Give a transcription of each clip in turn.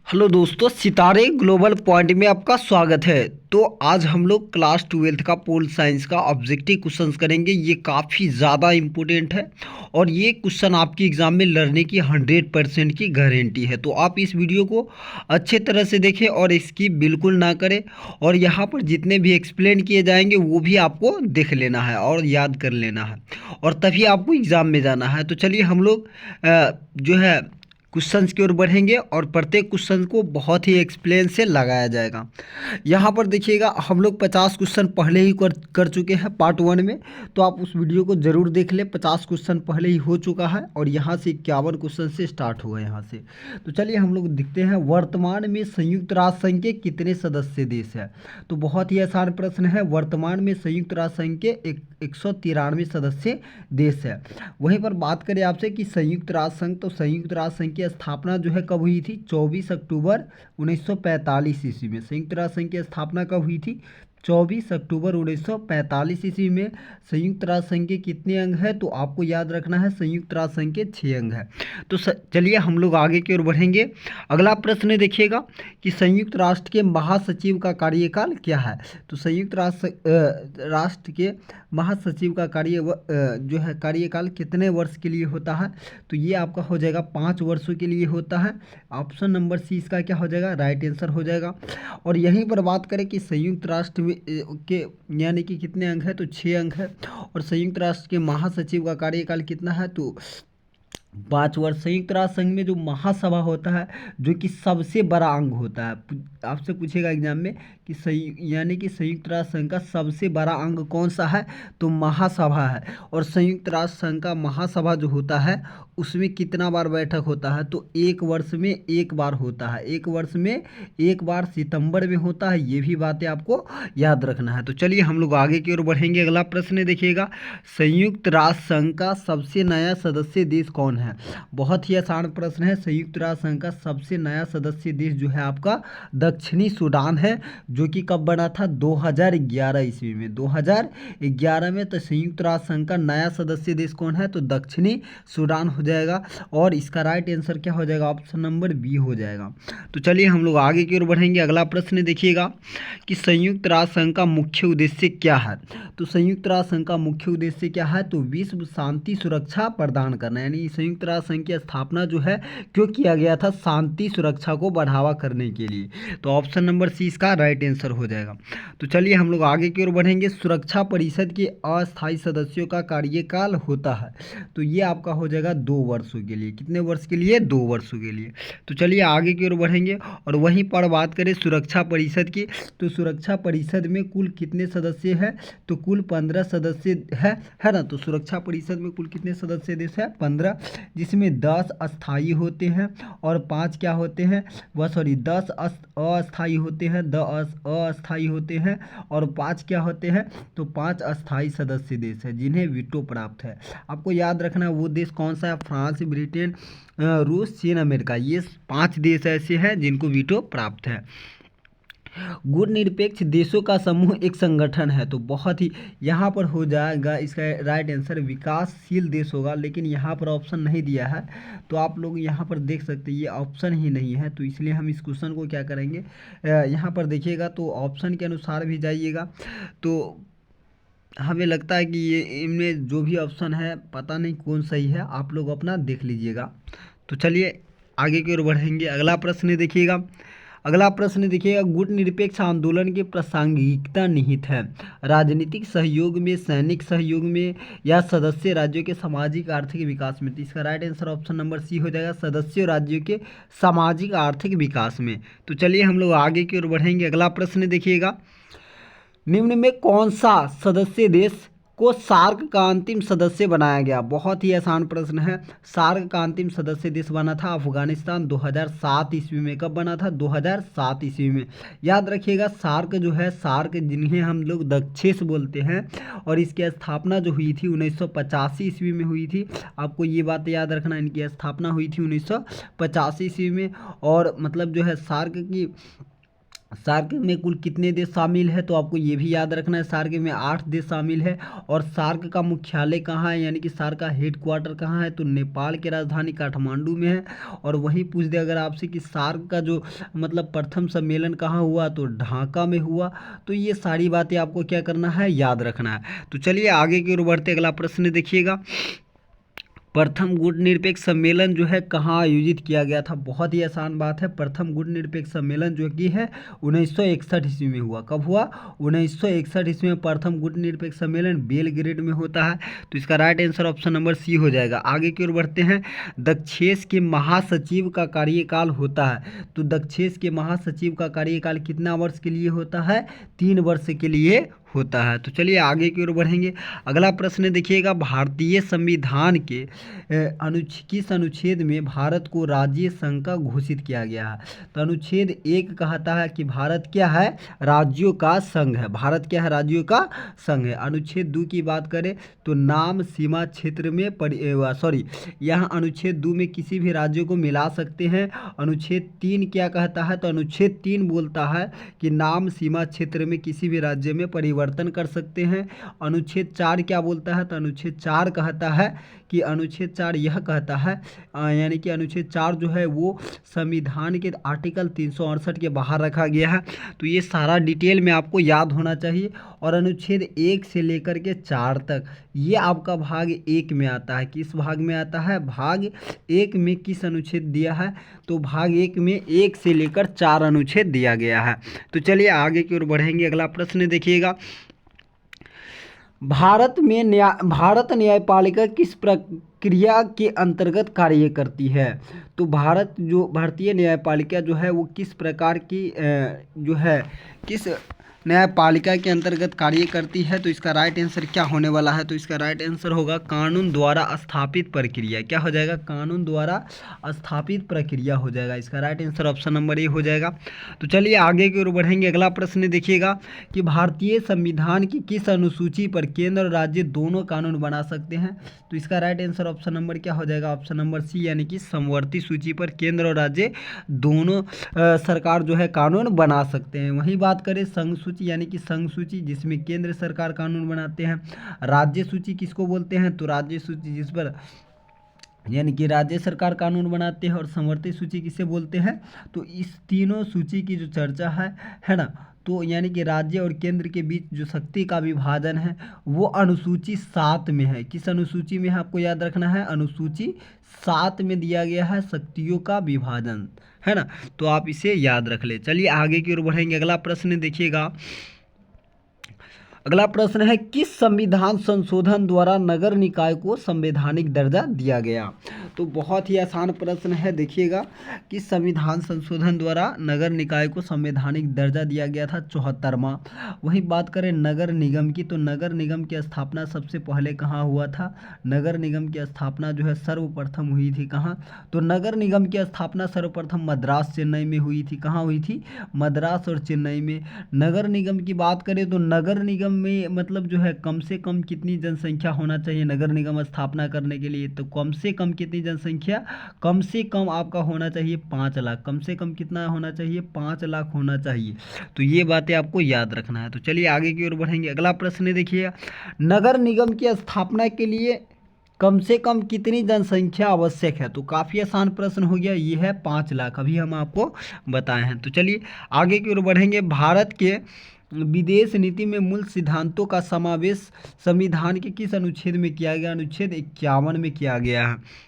Hello दोस्तों, सितारे global point में आपका स्वागत है। तो आज हम लोग क्लास 12th का पोल साइंस का ऑब्जेक्टिव क्वेश्चंस करेंगे। ये काफ़ी ज़्यादा इम्पोर्टेंट है और ये क्वेश्चन आपकी एग्ज़ाम में लड़ने की 100% की गारंटी है। तो आप इस वीडियो को अच्छे तरह से देखें और इसकी बिल्कुल ना करें। और यहाँ पर जितने भी एक्सप्लेन किए जाएंगे वो भी आपको देख लेना है और याद कर लेना है, और तभी आपको एग्ज़ाम में जाना है। तो चलिए हम लोग जो है क्वेश्चंस की ओर बढ़ेंगे और प्रत्येक क्वेश्चन को बहुत ही एक्सप्लेन से लगाया जाएगा। यहाँ पर देखिएगा, हम लोग 50 क्वेश्चन पहले ही कर चुके हैं पार्ट 1 में, तो आप उस वीडियो को ज़रूर देख लें। 50 क्वेश्चन पहले ही हो चुका है और यहाँ से 51 क्वेश्चन से स्टार्ट हुआ यहाँ से। तो चलिए हम लोग देखते हैं, वर्तमान में संयुक्त राष्ट्र संघ के कितने सदस्य देश है। तो बहुत ही आसान प्रश्न है। वर्तमान में संयुक्त राष्ट्र संघ के 193 सदस्य देश है। वहीं पर बात करें आपसे कि संयुक्त राष्ट्र संघ, तो संयुक्त राष्ट्र संघ की स्थापना जो है कब हुई थी? 24 अक्टूबर 1945 ईस्वी में। संयुक्त राष्ट्र संघ की स्थापना कब हुई थी? 24 अक्टूबर 1945 ईस्वी में। संयुक्त राष्ट्र संघ के कितने अंग है? तो आपको याद रखना है, संयुक्त राष्ट्र संघ के 6 अंग है। तो चलिए हम लोग आगे की ओर बढ़ेंगे। अगला प्रश्न देखिएगा कि संयुक्त राष्ट्र के महासचिव का कार्यकाल क्या है। तो संयुक्त राष्ट्र के महासचिव का जो है कार्यकाल कितने वर्ष के लिए होता है? तो ये आपका हो जाएगा 5 वर्षों के लिए होता है। ऑप्शन नंबर सी इसका क्या हो जाएगा? राइट आंसर हो जाएगा। और यहीं पर बात करें कि संयुक्त राष्ट्र के यानी कि कितने अंग है? तो 6 अंग है। और संयुक्त राष्ट्र के महासचिव का कार्यकाल कितना है? तो 5 वर्ष। संयुक्त राष्ट्र संघ में जो महासभा होता है, जो कि सबसे बड़ा अंग होता है, आपसे पूछेगा एग्जाम में कि यानी कि संयुक्त राष्ट्र संघ का सबसे बड़ा अंग कौन सा है? तो महासभा है। और संयुक्त राष्ट्र संघ का महासभा जो होता है उसमें कितना बार बैठक होता है? तो 1 वर्ष में 1 बार होता है। 1 वर्ष में 1 बार सितंबर में होता है। ये भी बातें आपको याद रखना है। तो चलिए हम लोग आगे की ओर बढ़ेंगे। अगला प्रश्न देखिएगा, संयुक्त राष्ट्र संघ का सबसे नया सदस्य देश कौन है? बहुत ही आसान प्रश्न है। संयुक्त राष्ट्र संघ का सबसे नया सदस्य देश जो है आपका दक्षिणी सूडान है, जो कि कब बना था? 2011 ईस्वी में। 2011 में। तो संयुक्त राष्ट्र संघ का नया सदस्य देश कौन है? तो दक्षिणी सूडान हो जाएगा। और इसका राइट आंसर क्या हो जाएगा? ऑप्शन नंबर बी हो जाएगा। तो चलिए हम लोग आगे की ओर बढ़ेंगे। अगला प्रश्न देखिएगा कि संयुक्त राष्ट्र संघ का मुख्य उद्देश्य क्या है। तो संयुक्त राष्ट्र संघ का मुख्य उद्देश्य क्या है? तो विश्व शांति सुरक्षा प्रदान करना। यानी संयुक्त राष्ट्र संघ की स्थापना जो है क्यों किया गया था? शांति सुरक्षा को बढ़ावा करने के लिए। तो ऑप्शन नंबर सी इसका राइट आंसर हो जाएगा। तो चलिए हम लोग आगे की ओर बढ़ेंगे। सुरक्षा परिषद के अस्थायी सदस्यों का कार्यकाल होता है, तो ये आपका हो जाएगा 2 वर्षों के लिए। कितने वर्ष के लिए? 2 वर्षों के लिए। तो चलिए आगे की ओर बढ़ेंगे और वहीं पर बात करें सुरक्षा परिषद की, तो सुरक्षा परिषद में कुल कितने सदस्य हैं? तो कुल 15 सदस्य है ना। तो सुरक्षा परिषद में कुल कितने सदस्य देश है? 15, जिसमें 10 अस्थायी होते हैं और 5 क्या होते हैं? 10 अस्थायी होते हैं, 10 अस्थायी होते हैं और 5 क्या होते हैं? तो 5 अस्थायी सदस्य देश है जिन्हें वीटो प्राप्त है। आपको याद रखना है वो देश कौन सा है? फ्रांस, ब्रिटेन, रूस, चीन, अमेरिका। ये 5 देश ऐसे हैं जिनको वीटो प्राप्त है। गुण निरपेक्ष देशों का समूह एक संगठन है, तो बहुत ही यहाँ पर हो जाएगा इसका राइट आंसर विकासशील देश होगा, लेकिन यहाँ पर ऑप्शन नहीं दिया है। तो आप लोग यहाँ पर देख सकते हैं ये ऑप्शन ही नहीं है, तो इसलिए हम इस क्वेश्चन को क्या करेंगे, यहाँ पर देखिएगा तो ऑप्शन के अनुसार भी जाइएगा। तो हमें लगता है कि ये इनमें जो भी ऑप्शन है पता नहीं कौन सही है, आप लोग अपना देख लीजिएगा। तो चलिए आगे की ओर बढ़ेंगे। अगला प्रश्न देखिएगा। अगला प्रश्न देखिएगा, गुट निरपेक्ष आंदोलन की प्रासंगिकता निहित है राजनीतिक सहयोग में, सैनिक सहयोग में या सदस्य राज्यों के सामाजिक आर्थिक विकास में। तो इसका right answer option number C हो जाएगा, सदस्य राज्यों के सामाजिक आर्थिक विकास में। तो चलिए हम लोग आगे की ओर बढ़ेंगे। अगला प्रश्न देखिएगा, निम्न में कौन सा सदस्य देश को सार्क का अंतिम सदस्य बनाया गया? बहुत ही आसान प्रश्न है। सार्क का अंतिम सदस्य देश बना था अफगानिस्तान 2007 ईस्वी में। कब बना था? 2007 ईस्वी में। याद रखिएगा सार्क जो है, सार्क जिन्हें हम लोग दक्षेस बोलते हैं, और इसकी स्थापना जो हुई थी 1985 ईस्वी में हुई थी। आपको ये बात याद रखना, इनकी स्थापना हुई थी 1985 ईस्वी में। और मतलब जो है सार्क की सार्क में कुल कितने देश शामिल है, तो आपको ये भी याद रखना है। सार्क में 8 देश शामिल है। और सार्क का मुख्यालय कहाँ है, यानी कि सार्क का हेडक्वार्टर कहाँ है, तो नेपाल की राजधानी काठमांडू में है। और वही पूछ दे अगर आपसे कि सार्क का जो मतलब प्रथम सम्मेलन कहाँ हुआ, तो ढाका में हुआ। तो ये सारी बातें आपको क्या करना है, याद रखना है। तो चलिए आगे की ओर बढ़ते, अगला प्रश्न देखिएगा। प्रथम गुटनिरपेक्ष सम्मेलन जो है कहाँ आयोजित किया गया था, बहुत ही आसान बात है। प्रथम गुटनिरपेक्ष सम्मेलन जो कि है 1961 ईस्वी में हुआ। कब हुआ, 1961 ईस्वी में प्रथम गुटनिरपेक्ष सम्मेलन बेलग्रेड में होता है। तो इसका right answer option number C हो जाएगा। आगे की ओर बढ़ते हैं। दक्षेश के महासचिव का कार्यकाल होता है, तो दक्षेश के महासचिव का कार्यकाल कितना वर्ष के लिए होता है, 3 वर्ष के लिए होता है। तो चलिए आगे की ओर बढ़ेंगे। अगला प्रश्न देखिएगा। भारतीय संविधान के किस अनुच्छेद में भारत को राज्य संघ का घोषित किया गया है, तो अनुच्छेद 1 कहता है कि भारत क्या है, राज्यों का संघ है। भारत क्या है, राज्यों का संघ है। अनुच्छेद 2 की बात करें तो नाम सीमा क्षेत्र में यहाँ अनुच्छेद 2 में किसी भी राज्यों को मिला सकते हैं। अनुच्छेद 3 क्या कहता है, तो अनुच्छेद 3 बोलता है कि नाम सीमा क्षेत्र में किसी भी राज्य में परिवर्तन कर सकते हैं। अनुच्छेद 4 क्या बोलता है, तो अनुच्छेद 4 कहता है कि अनुच्छेद 4 यह कहता है यानी कि अनुच्छेद 4 जो है वो संविधान के आर्टिकल 368 के बाहर रखा गया है। तो ये सारा डिटेल में आपको याद होना चाहिए। और अनुच्छेद 1 से लेकर के 4 तक ये आपका भाग 1 में आता है। किस भाग में आता है, भाग 1 में किस अनुच्छेद दिया है, तो भाग 1 में 1 से लेकर 4 अनुच्छेद दिया गया है। तो चलिए आगे की ओर बढ़ेंगे। अगला प्रश्न देखिएगा। भारत न्यायपालिका किस प्रक्रिया के अंतर्गत कार्य करती है, तो भारतीय न्यायपालिका जो है वो किस प्रकार की जो है किस न्यायपालिका के अंतर्गत कार्य करती है, तो इसका राइट आंसर क्या होने वाला है, तो इसका राइट आंसर होगा कानून द्वारा स्थापित प्रक्रिया। क्या हो जाएगा, कानून द्वारा स्थापित प्रक्रिया हो जाएगा। इसका right answer option number A हो जाएगा। तो चलिए आगे की ओर बढ़ेंगे। अगला प्रश्न देखिएगा कि भारतीय संविधान की किस अनुसूची पर केंद्र और राज्य दोनों कानून बना सकते हैं, तो इसका राइट आंसर ऑप्शन नंबर क्या हो जाएगा, ऑप्शन नंबर सी, यानी कि समवर्ती सूची पर केंद्र और राज्य दोनों सरकार जो है कानून बना सकते हैं। वहीं बात करें संघ सूची यानी कि संघ सूची जिसमें केंद्र सरकार कानून बनाते हैं। राज्य सूची किसको बोलते हैं, तो राज्य सूची जिस पर यानी कि राज्य सरकार कानून बनाते हैं। और समवर्ती सूची किसे बोलते हैं, तो इस तीनों सूची की जो चर्चा है ना, तो यानी कि राज्य और केंद्र के बीच जो शक्ति का विभाजन है वो अनुसूची 7 में है। किस अनुसूची में है आपको याद रखना है, अनुसूची 7 में दिया गया है शक्तियों का विभाजन, है ना। तो आप इसे याद रख ले। चलिए आगे की ओर बढ़ेंगे। अगला प्रश्न देखिएगा। अगला प्रश्न है किस संविधान संशोधन द्वारा नगर निकाय को संवैधानिक दर्जा दिया गया, तो बहुत ही आसान प्रश्न है। देखिएगा किस संविधान संशोधन द्वारा नगर निकाय को संवैधानिक दर्जा दिया गया था, 74वां। वहीं बात करें नगर निगम की, तो नगर निगम की स्थापना सबसे पहले कहाँ हुआ था, नगर निगम की स्थापना जो है सर्वप्रथम हुई थी कहाँ, तो नगर निगम की स्थापना सर्वप्रथम मद्रास चेन्नई में हुई थी। कहाँ हुई थी, मद्रास और चेन्नई में। नगर निगम की बात करें तो नगर निगम में मतलब जो है कम से कम कितनी जनसंख्या होना चाहिए नगर निगम स्थापना करने के लिए, तो कम से कम कितनी जनसंख्या, कम से कम आपका होना चाहिए 5 लाख। कम से कम कितना होना चाहिए, 5 लाख होना चाहिए। तो ये बातें आपको याद रखना है। तो चलिए आगे की ओर बढ़ेंगे। अगला प्रश्न देखिए, नगर निगम की स्थापना के लिए कम से कम कितनी जनसंख्या आवश्यक है, तो काफ़ी आसान प्रश्न हो गया। ये है 5 लाख, अभी हम आपको बताए हैं। तो चलिए आगे की ओर बढ़ेंगे। भारत के विदेश नीति में मूल सिद्धांतों का समावेश संविधान के किस अनुच्छेद में किया गया, अनुच्छेद 51 में किया गया है।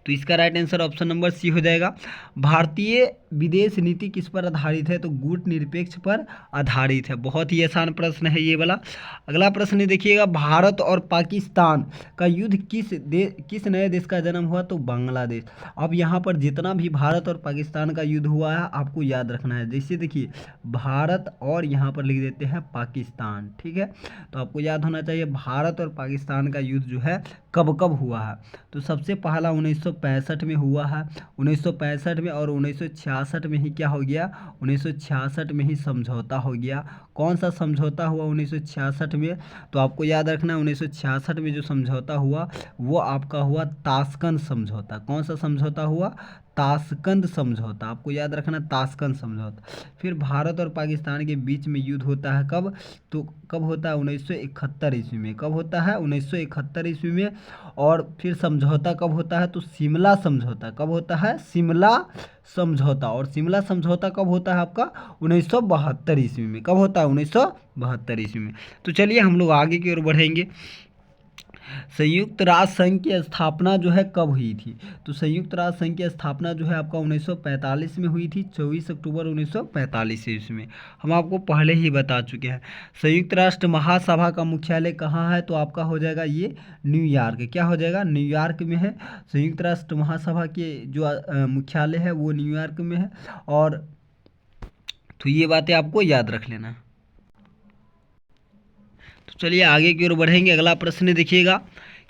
तो इसका right answer option number C हो जाएगा। भारतीय विदेश नीति किस पर आधारित है, तो गुट निरपेक्ष पर आधारित है। बहुत ही आसान प्रश्न है ये वाला। अगला प्रश्न देखिएगा, भारत और पाकिस्तान का युद्ध किस नए देश का जन्म हुआ, तो बांग्लादेश। अब यहाँ पर जितना भी भारत और पाकिस्तान का युद्ध हुआ है आपको याद रखना है। जैसे देखिए भारत और यहाँ पर लिख देते हैं पाकिस्तान, ठीक है। तो आपको याद होना चाहिए भारत और पाकिस्तान का युद्ध जो है कब कब हुआ है, तो सबसे पहला 1965 में हुआ है, 1965 में। और 1966 में ही क्या हो गया, 1966 में ही समझौता हो गया। कौन सा समझौता हुआ 1966 में, तो आपको याद रखना है 1966 में जो समझौता हुआ वो आपका हुआ ताशकंद समझौता। कौन सा समझौता हुआ, ताशकंद समझौता, आपको याद रखना ताशकंद समझौता। फिर भारत और पाकिस्तान के बीच में युद्ध होता है कब, तो कब होता है 1971 ईस्वी में। कब होता है 1971 ईस्वी में। और फिर समझौता कब होता है, तो शिमला समझौता। कब होता है, शिमला समझौता। और शिमला समझौता कब होता है आपका 1972 ईस्वी में। कब होता है 1972 ईस्वी में। तो चलिए हम लोग आगे की ओर बढ़ेंगे। संयुक्त राष्ट्र संघ की स्थापना जो है कब हुई थी, तो संयुक्त राष्ट्र संघ की स्थापना जो है आपका 1945 में हुई थी, 24 अक्टूबर 1945 ईस्वी में। हम आपको पहले ही बता चुके हैं। संयुक्त राष्ट्र महासभा का मुख्यालय कहाँ है, तो आपका हो जाएगा ये न्यूयॉर्क। क्या हो जाएगा, न्यूयॉर्क में है। संयुक्त राष्ट्र महासभा के जो मुख्यालय है वो न्यूयॉर्क में है। और तो ये बातें आपको याद रख लेना। तो चलिए आगे की ओर बढ़ेंगे। अगला प्रश्न देखिएगा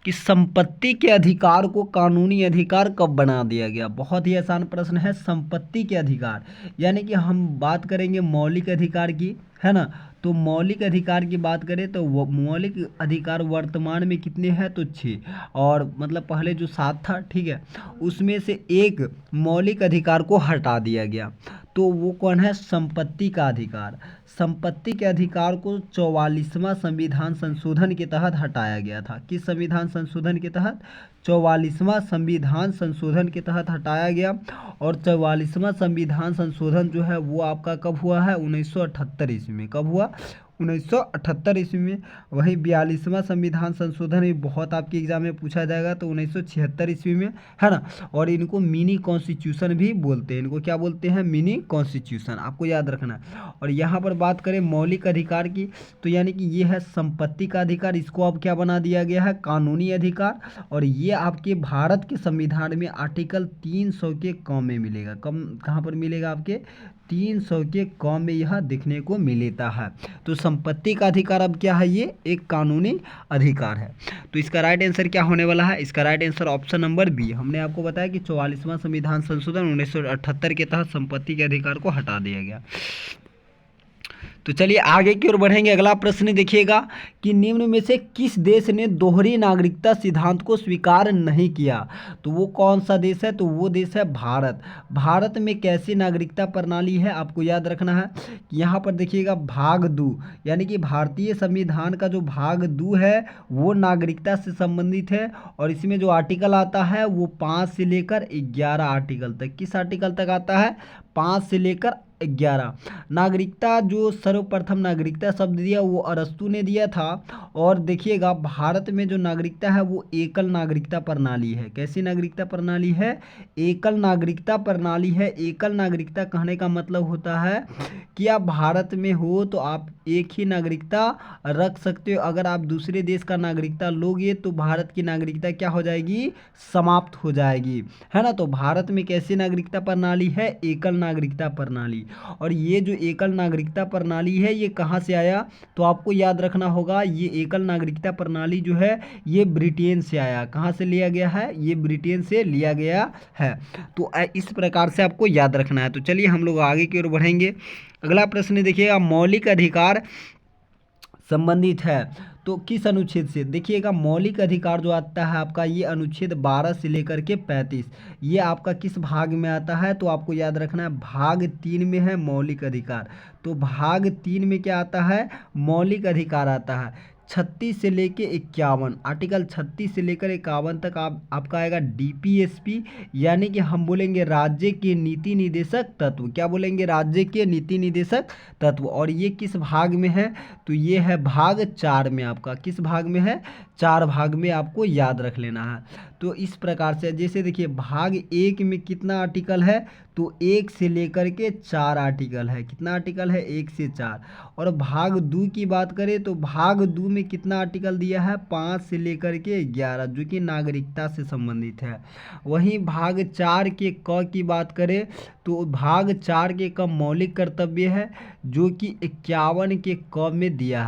कि संपत्ति के अधिकार को कानूनी अधिकार कब बना दिया गया। बहुत ही आसान प्रश्न है। संपत्ति के अधिकार यानी कि हम बात करेंगे मौलिक अधिकार की, है ना। तो मौलिक अधिकार की बात करें तो मौलिक अधिकार वर्तमान में कितने हैं, तो 6। और मतलब पहले जो 7 था, ठीक है, उसमें से एक मौलिक अधिकार को हटा दिया गया। तो वो कौन है, संपत्ति का अधिकार। संपत्ति के अधिकार को 44वां संविधान संशोधन के तहत हटाया गया था। किस संविधान संशोधन के तहत, 44वां संविधान संशोधन के तहत हटाया गया। और 44वां संविधान संशोधन जो है वो आपका कब हुआ है, 1978 ईस्वी में। कब हुआ, 1978 ईस्वी में। वहीं 42वां संविधान संशोधन भी बहुत आपके एग्जाम में पूछा जाएगा, तो 1976 ईस्वी में, है ना। और इनको मिनी कॉन्स्टिट्यूशन भी बोलते हैं। इनको क्या बोलते हैं, मिनी कॉन्स्टिट्यूशन, आपको याद रखना है। और यहाँ पर बात करें मौलिक अधिकार की, तो यानी कि ये है संपत्ति का अधिकार। इसको अब क्या बना दिया गया है, कानूनी अधिकार। और ये आपके भारत के संविधान में आर्टिकल 300 के क में मिलेगा। कम कहाँ पर मिलेगा, आपके 300 के क में यह देखने को मिलता है। तो संपत्ति का अधिकार अब क्या है, ये एक कानूनी अधिकार है। तो इसका राइट आंसर क्या होने वाला है, इसका right answer option number B. हमने आपको बताया कि 44वां संविधान संशोधन 1978 के तहत संपत्ति के अधिकार को हटा दिया गया। तो चलिए आगे की ओर बढ़ेंगे। अगला प्रश्न देखिएगा कि निम्न में से किस देश ने दोहरी नागरिकता सिद्धांत को स्वीकार नहीं किया। तो वो कौन सा देश है, तो वो देश है भारत। भारत में कैसी नागरिकता प्रणाली है, आपको याद रखना है। यहाँ पर देखिएगा भाग 2 यानी कि भारतीय संविधान का जो भाग 2 है वो नागरिकता से संबंधित है। और इसमें जो आर्टिकल आता है वो 5 से लेकर 11 आर्टिकल तक। किस आर्टिकल तक आता है, 5 से लेकर 11। नागरिकता जो सर्वप्रथम नागरिकता शब्द दिया वो अरस्तु ने दिया था। और देखिएगा भारत में जो नागरिकता है वो एकल नागरिकता प्रणाली है। कैसी नागरिकता प्रणाली है, एकल नागरिकता प्रणाली है। एकल नागरिकता कहने का मतलब होता है कि आप भारत में हो तो आप एक ही नागरिकता रख सकते हो। अगर आप दूसरे देश का नागरिकता लोगे तो भारत की नागरिकता क्या हो जाएगी, समाप्त हो जाएगी, है ना। तो भारत में कैसी नागरिकता प्रणाली है, एकल नागरिकता प्रणाली। और ये जो एकल नागरिकता प्रणाली है ये कहाँ से आया, तो आपको याद रखना होगा ये एकल नागरिकता प्रणाली जो है ये ब्रिटेन से आया। कहाँ से लिया गया है, ये ब्रिटेन से लिया गया है। तो इस प्रकार से आपको याद रखना है। तो चलिए हम लोग आगे की ओर बढ़ेंगे। अगला प्रश्न देखिएगा, मौलिक अधिकार संबंधित है तो किस अनुच्छेद से। देखिएगा मौलिक अधिकार जो आता है आपका ये अनुच्छेद 12 से लेकर के 35, ये आपका किस भाग में आता है, तो आपको याद रखना है भाग 3 में है मौलिक अधिकार। तो भाग 3 में क्या आता है, मौलिक अधिकार आता है। 36 से लेके 51, आर्टिकल 36 से लेकर 51 तक आपका आएगा डीपीएसपी, यानी कि हम बोलेंगे राज्य के नीति निदेशक तत्व। क्या बोलेंगे, राज्य के नीति निदेशक तत्व। और ये किस भाग में है, तो ये है भाग 4 में। आपका किस भाग में है, 4 भाग में आपको याद रख लेना है। तो इस प्रकार से जैसे देखिए भाग 1 में कितना आर्टिकल है, तो 1 से लेकर के 4 आर्टिकल है। कितना आर्टिकल है, 1 से 4। और भाग 2 की बात करें तो भाग 2 में कितना आर्टिकल दिया है, 5 से लेकर के 11, जो कि नागरिकता से संबंधित है। वहीं भाग 4 के क की बात करें तो भाग 4 के क मौलिक कर्तव्य है, जो कि 51 के क में दिया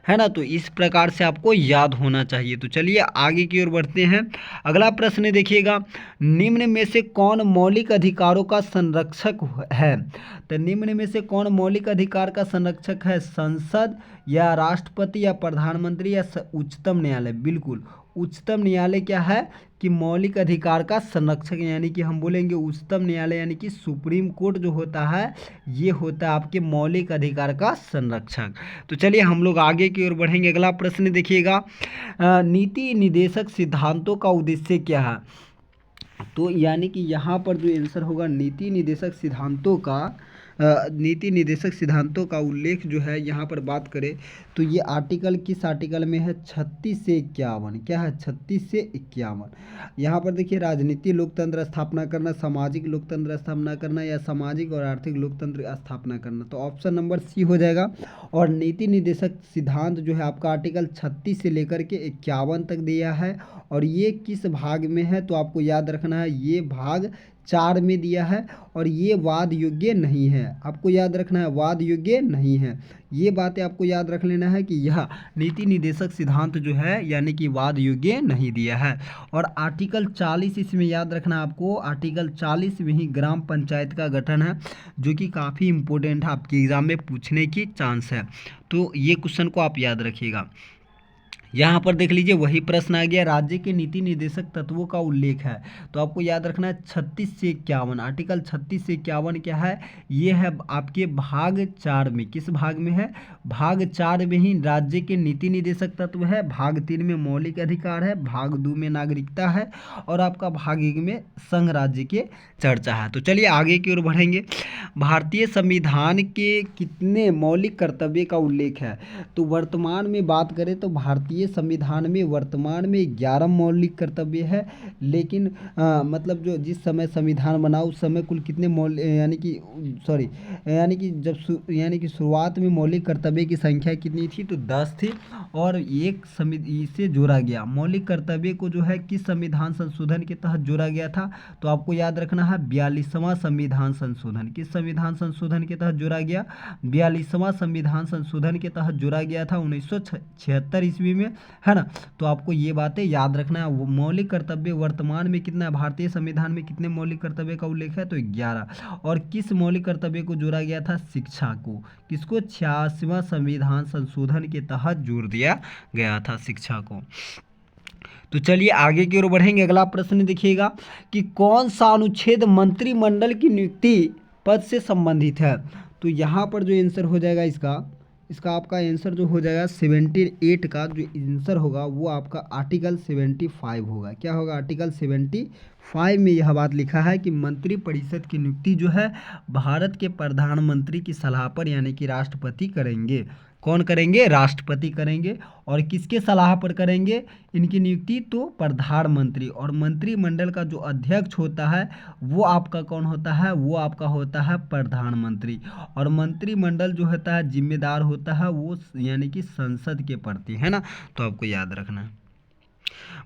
है ना। तो इस प्रकार से आपको याद होना चाहिए। तो चलिए आगे की ओर बढ़ते हैं। अगला प्रश्न देखिएगा, निम्न में से कौन मौलिक अधिकारों का संरक्षक है। तो निम्न में से कौन मौलिक अधिकार का संरक्षक है, संसद या राष्ट्रपति या प्रधानमंत्री या उच्चतम न्यायालय। बिल्कुल उच्चतम न्यायालय क्या है कि मौलिक अधिकार का संरक्षक, यानी कि हम बोलेंगे उच्चतम न्यायालय यानी कि सुप्रीम कोर्ट जो होता है ये होता है आपके मौलिक अधिकार का संरक्षक। तो चलिए हम लोग आगे की ओर बढ़ेंगे। अगला प्रश्न देखिएगा, नीति निदेशक सिद्धांतों का उद्देश्य क्या है? तो यानी कि यहाँ पर जो आंसर होगा नीति निदेशक सिद्धांतों का उल्लेख जो है यहाँ पर बात करें तो ये आर्टिकल किस आर्टिकल में है? 36 से 51। क्या है? 36 से 51। यहाँ पर देखिए, राजनीति लोकतंत्र स्थापना करना, सामाजिक लोकतंत्र स्थापना करना या सामाजिक और आर्थिक लोकतंत्र स्थापना करना। तो ऑप्शन नंबर सी हो जाएगा। और नीति निदेशक सिद्धांत जो है आपका आर्टिकल 36 से लेकर के 51 तक दिया है। और ये किस भाग में है? तो आपको याद रखना है ये भाग 4 में दिया है और ये वाद योग्य नहीं है। आपको याद रखना है वाद योग्य नहीं है। ये बातें आपको याद रख लेना है कि यह नीति निदेशक सिद्धांत जो है यानी कि वाद योग्य नहीं दिया है। और आर्टिकल 40 इसमें याद रखना है आपको, आर्टिकल 40 में ही ग्राम पंचायत का गठन है जो कि काफ़ी इंपॉर्टेंट है, आपके एग्जाम में पूछने की चांस है। तो ये क्वेश्चन को आप याद रखिएगा। यहाँ पर देख लीजिए वही प्रश्न आ गया, राज्य के नीति निर्देशक तत्वों का उल्लेख है। तो आपको याद रखना है 36 से 51। आर्टिकल 36 से 51 क्या है? ये है आपके भाग 4 में। किस भाग में है? भाग 4 में ही राज्य के नीति निर्देशक तत्व है, भाग 3 में मौलिक अधिकार है, भाग 2 में नागरिकता है और आपका भाग 1 में संघ राज्य के चर्चा है। तो चलिए आगे की ओर बढ़ेंगे। भारतीय संविधान के कितने मौलिक कर्तव्य का उल्लेख है? तो वर्तमान में बात करें तो भारतीय संविधान में वर्तमान में 11 मौलिक कर्तव्य है। लेकिन मतलब जो जिस समय संविधान बना उस समय कुल कितने यानी कि शुरुआत में मौलिक कर्तव्य की संख्या कितनी थी? तो 10 थी। और एक इसे जोड़ा गया मौलिक कर्तव्य को जो है किस संविधान संशोधन के तहत जोड़ा गया था? तो आपको याद रखना है 42वां संविधान संशोधन। किस संविधान संशोधन के तहत जोड़ा गया? 42वां संविधान संशोधन के तहत जोड़ा गया था 1976 ईस्वी में, है ना। तो आपको ये बातें याद रखना है। मौलिक कर्तव्य वर्तमान में कितना है? भारतीय संविधान में कितने मौलिक कर्तव्य का उल्लेख है? तो 11। और किस मौलिक कर्तव्य को जोड़ा गया था? शिक्षा को। किसको? 86वां संविधान संशोधन के तहत जोड़ दिया गया था शिक्षा को। तो चलिए आगे की ओर बढ़ेंगे। अगला प्रश्न देखिएगा कि कौन सा अनुच्छेद मंत्रिमंडल की नियुक्ति पद से संबंधित है? तो यहाँ पर जो आंसर हो जाएगा इसका आपका आंसर जो हो जाएगा 78 का जो आंसर होगा वो आपका आर्टिकल 75 होगा। क्या होगा? आर्टिकल 75 में यह बात लिखा है कि मंत्रिपरिषद की नियुक्ति जो है भारत के प्रधानमंत्री की सलाह पर यानी कि राष्ट्रपति करेंगे। कौन करेंगे? राष्ट्रपति करेंगे। और किसके सलाह पर करेंगे इनकी नियुक्ति? तो प्रधानमंत्री। और मंत्रिमंडल का जो अध्यक्ष होता है वो आपका कौन होता है? वो आपका होता है प्रधानमंत्री। और मंत्रिमंडल जो होता है जिम्मेदार होता है वो यानी कि संसद के प्रति, है ना। तो आपको याद रखना है।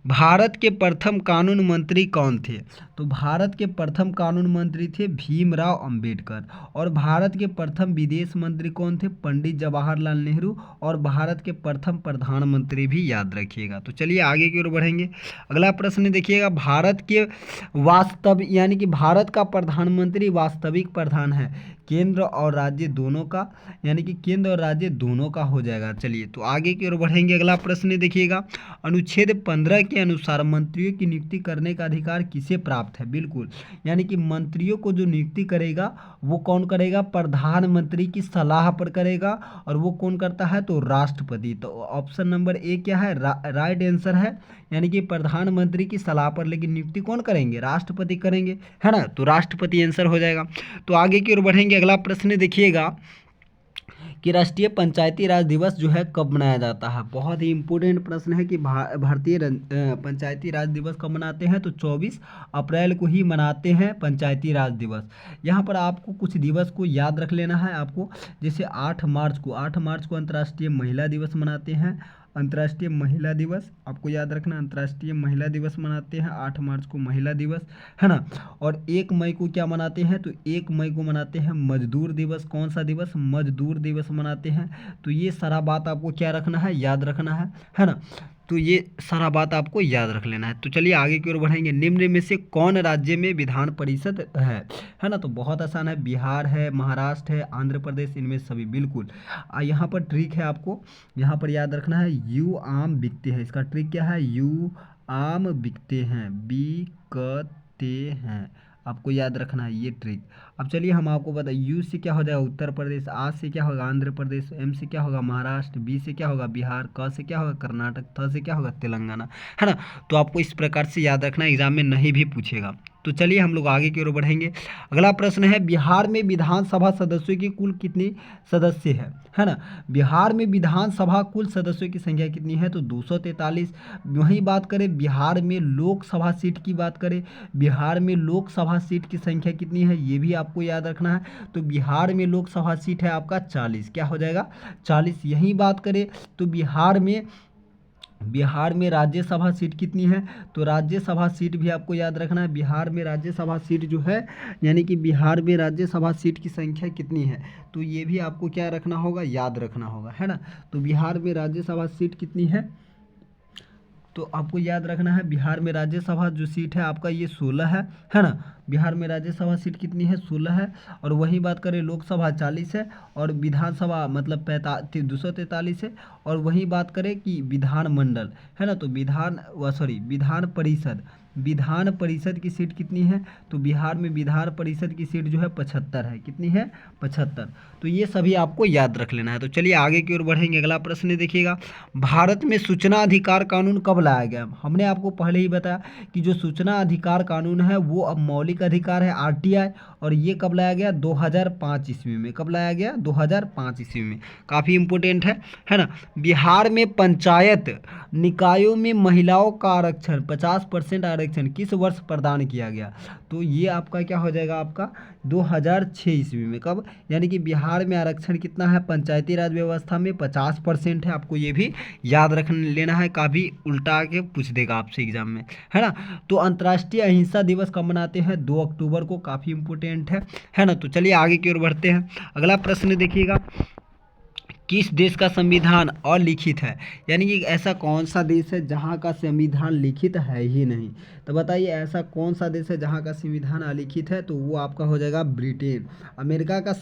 भारत के प्रथम कानून मंत्री कौन थे? तो भारत के प्रथम कानून मंत्री थे भीमराव अंबेडकर। और भारत के प्रथम विदेश मंत्री कौन थे? पंडित जवाहरलाल नेहरू। और भारत के प्रथम प्रधानमंत्री भी याद रखिएगा। तो चलिए आगे की ओर बढ़ेंगे। अगला प्रश्न देखिएगा, भारत के यानी कि भारत का प्रधानमंत्री वास्तविक प्रधान है केंद्र और राज्य दोनों का, यानी कि केंद्र और राज्य दोनों का हो जाएगा। चलिए तो आगे की ओर बढ़ेंगे। अगला प्रश्न देखिएगा, अनुच्छेद 15 के अनुसार मंत्रियों की नियुक्ति करने का अधिकार किसे प्राप्त है? बिल्कुल, यानी कि मंत्रियों को जो नियुक्ति करेगा वो कौन करेगा? प्रधानमंत्री की सलाह पर करेगा। और वो कौन करता है? तो राष्ट्रपति। तो ऑप्शन नंबर ए क्या है? राइट आंसर है, यानी कि प्रधानमंत्री की सलाह पर, लेकिन नियुक्ति कौन करेंगे? राष्ट्रपति करेंगे, है ना। तो राष्ट्रपति आंसर हो जाएगा। तो आगे की ओर बढ़ेंगे। अगला प्रश्न देखिएगा कि राष्ट्रीय पंचायती राज दिवस जो है कब मनाया जाता है? बहुत ही इंपॉर्टेंट प्रश्न है कि भारतीय पंचायती राज दिवस कब मनाते हैं? तो 24 अप्रैल को ही मनाते हैं पंचायती राज दिवस। यहाँ पर आपको कुछ दिवस को याद रख लेना है आपको, जैसे 8 मार्च को अंतर्राष्ट्रीय महिला दिवस मनाते हैं। अंतर्राष्ट्रीय महिला दिवस आपको याद रखना, अंतर्राष्ट्रीय महिला दिवस मनाते हैं 8 मार्च को महिला दिवस, है ना। और 1 मई को क्या मनाते हैं? तो 1 मई को मनाते हैं मजदूर दिवस। कौन सा दिवस? मजदूर दिवस मनाते हैं। तो ये सारा बात आपको क्या रखना है? याद रखना है ना। तो ये सारा बात आपको याद रख लेना है। तो चलिए आगे की ओर बढ़ेंगे। निम्न में से कौन राज्य में विधान परिषद है ना? तो बहुत आसान है, बिहार है, महाराष्ट्र है, आंध्र प्रदेश, इनमें सभी बिल्कुल। यहाँ पर ट्रिक है, आपको यहाँ पर याद रखना है, यू आम बिकते हैं। इसका ट्रिक क्या है? यू आम बिकते हैं, बिकते हैं, आपको याद रखना है ये ट्रिक। अब चलिए हम आपको बताएं, यू से क्या हो जाएगा उत्तर प्रदेश, आ से क्या होगा आंध्र प्रदेश, एम से क्या होगा महाराष्ट्र, बी से क्या होगा बिहार, क से क्या होगा कर्नाटक, थ से क्या होगा तेलंगाना, है ना? तो आपको इस प्रकार से याद रखना, एग्जाम में नहीं भी पूछेगा। तो चलिए हम लोग आगे की ओर बढ़ेंगे। अगला प्रश्न है, बिहार में विधानसभा सदस्यों की कुल कितनी सदस्य है ना? बिहार में विधानसभा कुल सदस्यों की संख्या कितनी है? तो 243। वहीं बात करें बिहार में लोकसभा सीट की बात करें, बिहार में लोकसभा सीट की संख्या कितनी है, ये भी आपको याद रखना है। तो बिहार में लोकसभा सीट है आपका 40, क्या हो जाएगा 40। यही बात करें तो बिहार में राज्यसभा सीट कितनी है? तो राज्यसभा सीट भी आपको याद रखना है, बिहार में राज्यसभा सीट जो है, यानी कि बिहार में राज्यसभा सीट की संख्या कितनी है, तो ये भी आपको क्या रखना होगा, याद रखना होगा, है ना? तो बिहार में राज्यसभा सीट कितनी है? तो आपको याद रखना है, बिहार में राज्यसभा जो सीट है आपका ये 16 है ना? बिहार में राज्यसभा सीट कितनी है? 16 है। और वहीं बात करें लोकसभा 40 है, और विधानसभा मतलब 243 है। और वहीं बात करें कि विधानमंडल है ना, तो विधान परिषद की सीट कितनी है? तो बिहार में विधान परिषद की सीट जो है 75 है। कितनी है? 75। तो ये सभी आपको याद रख लेना है। तो चलिए आगे की ओर बढ़ेंगे। अगला प्रश्न देखिएगा, भारत में सूचना अधिकार कानून कब लाया गया? हमने आपको पहले ही बताया कि जो सूचना अधिकार कानून है वो अब मौलिक अधिकार है, आरटीआई, और ये कब लाया गया? 2005 ईस्वी में। कब लाया गया? 2005 ईस्वी में। काफ़ी इंपॉर्टेंट है ना? बिहार में पंचायत निकायों में महिलाओं का आरक्षण 50% आरक्षण किस वर्ष प्रदान किया गया? तो ये आपका क्या हो जाएगा, आपका 2006 ईस्वी में। कब? यानी कि बिहार में आरक्षण कितना है पंचायती राज व्यवस्था में? 50% है। आपको ये भी याद रख लेना है, काफ़ी उल्टा के पूछ देगा आपसे एग्जाम में, है ना? तो अंतर्राष्ट्रीय अहिंसा दिवस कब मनाते हैं? 2 अक्टूबर को। काफ़ी इंपॉर्टेंट है ना? तो चलिए आगे की ओर बढ़ते हैं। अगला प्रश्न देखिएगा, किस देश का संविधान अलिखित है? यानी कि ऐसा कौन सा देश है जहाँ का संविधान लिखित है ही नहीं? तो बताइए ऐसा कौन सा देश है जहाँ का संविधान अलिखित है? तो वो आपका हो जाएगा ब्रिटेन। अमेरिका का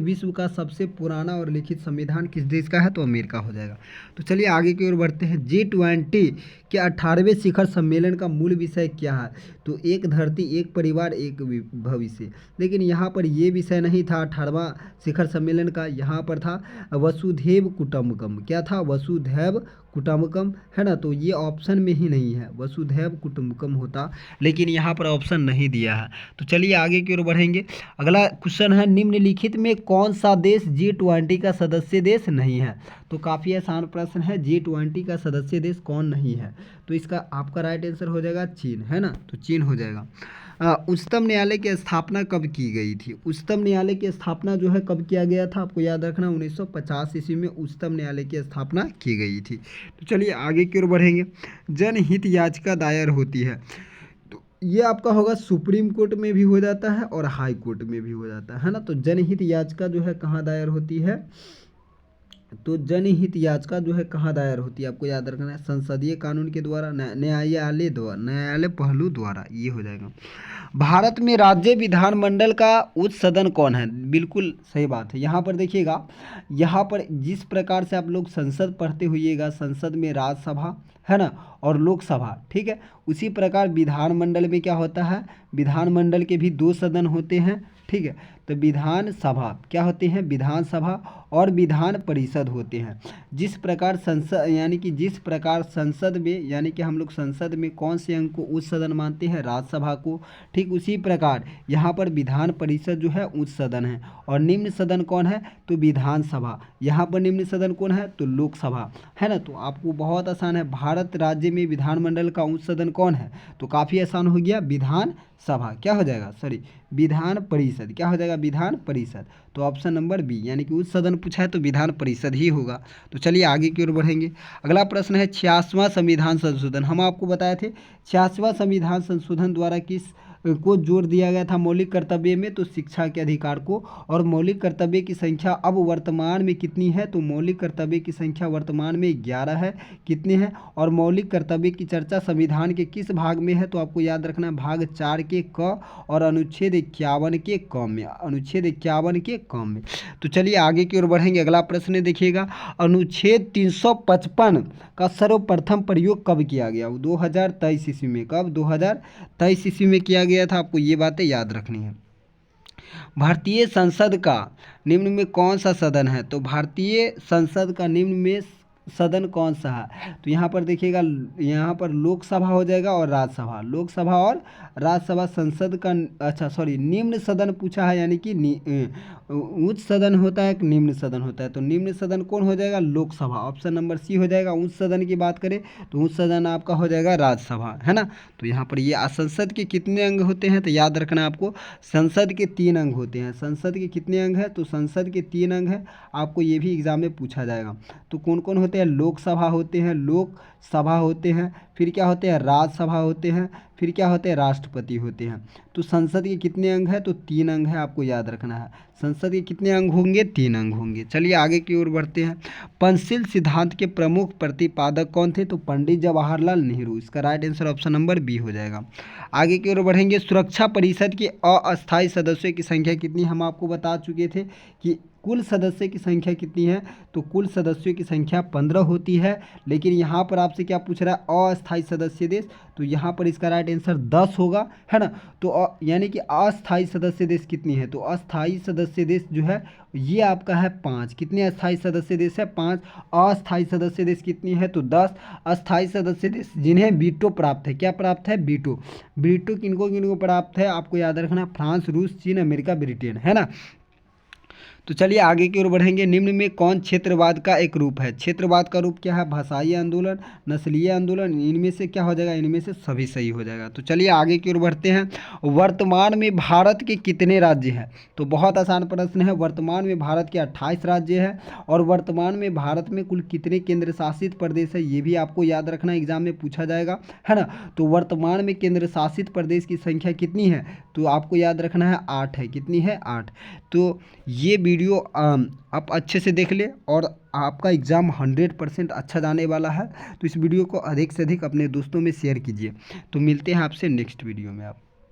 विश्व का सबसे पुराना और लिखित संविधान किस देश का है? तो अमेरिका हो जाएगा। तो चलिए आगे की ओर बढ़ते हैं। G20 के 18वें शिखर सम्मेलन का मूल विषय क्या है? तो एक धरती, एक परिवार, एक भविष्य। लेकिन यहाँ पर ये विषय नहीं था 18वां शिखर सम्मेलन का, यहाँ पर था वसुधैव कुटुंबकम। क्या था? वसुधैव कुटुंबकम, है ना? तो ये ऑप्शन में ही नहीं है, वसुधैव कुटुंबकम होता, लेकिन यहाँ पर ऑप्शन नहीं दिया है। तो चलिए आगे की ओर बढ़ेंगे। अगला क्वेश्चन है, निम्नलिखित में कौन सा देश G20 का सदस्य देश नहीं है? तो काफ़ी आसान प्रश्न है, G20 का सदस्य देश कौन नहीं है? तो इसका आपका राइट आंसर हो जाएगा चीन, है ना? तो चीन हो जाएगा। उच्चतम न्यायालय की स्थापना कब की गई थी? उच्चतम न्यायालय की स्थापना जो है कब किया गया था? आपको याद रखना 1950 ईस्वी में उच्चतम न्यायालय की स्थापना की गई थी। तो चलिए आगे की ओर बढ़ेंगे। जनहित याचिका दायर होती है, तो ये आपका होगा सुप्रीम कोर्ट में भी हो जाता है और हाई कोर्ट में भी हो जाता है ना? तो जनहित याचिका जो है कहाँ दायर होती है? तो जनहित याचिका जो है कहाँ दायर होती है? आपको याद रखना है संसदीय कानून के द्वारा, न्यायालय पहलू द्वारा, ये हो जाएगा। भारत में राज्य विधानमंडल का उच्च सदन कौन है? बिल्कुल सही बात है। यहाँ पर देखिएगा, यहाँ पर जिस प्रकार से आप लोग संसद पढ़ते होइएगा, संसद में राज्यसभा है ना और लोकसभा, ठीक है, उसी प्रकार विधानमंडल में क्या होता है? विधानमंडल के भी 2 सदन होते हैं, ठीक है। तो विधानसभा क्या होते हैं? विधानसभा और विधान परिषद होते हैं। जिस प्रकार संसद यानी कि जिस प्रकार संसद में यानी कि हम लोग संसद में कौन से अंग को उच्च सदन मानते हैं? राज्यसभा को। ठीक उसी प्रकार यहाँ पर विधान परिषद जो है उच्च सदन है, और निम्न सदन कौन है? तो विधानसभा। यहाँ पर निम्न सदन कौन है? तो लोकसभा, है ना। तो आपको बहुत आसान है, भारत राज्य में विधानमंडल का उच्च सदन कौन है? तो काफ़ी आसान हो गया, विधान सभा। क्या हो जाएगा? सॉरी, विधान परिषद। क्या हो जाएगा? विधान परिषद। तो ऑप्शन नंबर बी, यानी कि उच्च सदन पूछा है तो विधान परिषद ही होगा। तो चलिए आगे की ओर बढ़ेंगे। अगला प्रश्न है 86वां संविधान संशोधन। हम आपको बताए थे 86वां संविधान संशोधन द्वारा किस को जोड़ दिया गया था मौलिक कर्तव्य में, तो शिक्षा के अधिकार को। और मौलिक कर्तव्य की संख्या अब वर्तमान में कितनी है, तो मौलिक कर्तव्य की संख्या वर्तमान में 11 है। कितनी है, और मौलिक कर्तव्य की चर्चा संविधान के किस भाग में है, तो आपको याद रखना है भाग 4 के क और अनुच्छेद 51 के क में, अनुच्छेद 51 के क में। तो चलिए आगे की ओर बढ़ेंगे। अगला प्रश्न देखिएगा, अनुच्छेद 355 का सर्वप्रथम प्रयोग कब किया गया, 2023 ईस्वी में। कब, 2023 ईस्वी में किया गया था। आपको ये बातें याद रखनी है। भारतीय संसद का निम्न में कौन सा सदन है, तो भारतीय संसद का निम्न में सदन कौन सा है, तो यहाँ पर देखिएगा, यहाँ पर लोकसभा हो जाएगा और राज्यसभा, लोकसभा और राज्यसभा संसद का, अच्छा सॉरी, निम्न सदन पूछा है, यानी कि उच्च सदन होता है, निम्न सदन होता है, तो निम्न सदन कौन हो जाएगा, लोकसभा, ऑप्शन नंबर सी हो जाएगा। उच्च सदन की बात करें तो उच्च सदन आपका हो जाएगा राज्यसभा, है ना। तो यहाँ पर ये संसद के कितने अंग होते हैं, तो याद रखना आपको, संसद के 3 अंग होते हैं। संसद के कितने अंग हैं, तो संसद के 3 अंग हैं। आपको ये भी एग्जाम में पूछा जाएगा। तो कौन कौन होते हैं, लोकसभा होते हैं, लोकसभा होते हैं, फिर क्या होते हैं, राज्यसभा होते हैं, फिर क्या होते हैं, राष्ट्रपति होते हैं। तो संसद के कितने अंग हैं, तो 3 अंग हैं, आपको याद रखना है। संसद के कितने अंग होंगे, 3 अंग होंगे। चलिए आगे की ओर बढ़ते हैं। पंचशील सिद्धांत के प्रमुख प्रतिपादक कौन थे, तो पंडित जवाहरलाल नेहरू। इसका right answer option number B हो जाएगा। आगे की ओर बढ़ेंगे। सुरक्षा परिषद के अस्थायी सदस्यों की संख्या कितनी, हम आपको बता चुके थे कि कुल सदस्य की संख्या कितनी है, तो कुल सदस्यों की संख्या 15 होती है। लेकिन यहाँ पर आपसे क्या पूछ रहा है, अस्थायी सदस्य देश, तो यहाँ पर इसका राइट आंसर 10 होगा, है ना। तो यानी कि अस्थायी सदस्य देश कितनी है, तो अस्थायी सदस्य देश जो है ये आपका है 5। कितने अस्थायी सदस्य देश है, 5। अस्थायी सदस्य देश कितनी है, तो 10। अस्थायी सदस्य देश जिन्हें वीटो प्राप्त है, क्या प्राप्त है, वीटो। वीटो किनको किनको प्राप्त है, आपको याद रखना, फ्रांस, रूस, चीन, अमेरिका, ब्रिटेन, है ना। तो चलिए आगे की ओर बढ़ेंगे। निम्न में कौन क्षेत्रवाद का एक रूप है, क्षेत्रवाद का रूप क्या है, भाषाई आंदोलन, नस्लीय आंदोलन, इनमें से क्या हो जाएगा, इनमें से सभी सही हो जाएगा। तो चलिए आगे की ओर बढ़ते हैं। वर्तमान में भारत के कितने राज्य हैं, तो बहुत आसान प्रश्न है। वर्तमान में भारत के 28 राज्य हैं। और वर्तमान में भारत में कुल कितने केंद्र शासित प्रदेश है, ये भी आपको याद रखना, एग्जाम में पूछा जाएगा, है ना। तो वर्तमान में केंद्र शासित प्रदेश की संख्या कितनी है, तो आपको याद रखना है 8 है। कितनी है, 8। तो ये वीडियो आप अच्छे से देख ले और आपका एग्ज़ाम 100% अच्छा जाने वाला है। तो इस वीडियो को अधिक से अधिक अपने दोस्तों में शेयर कीजिए। तो मिलते हैं आपसे नेक्स्ट वीडियो में। आप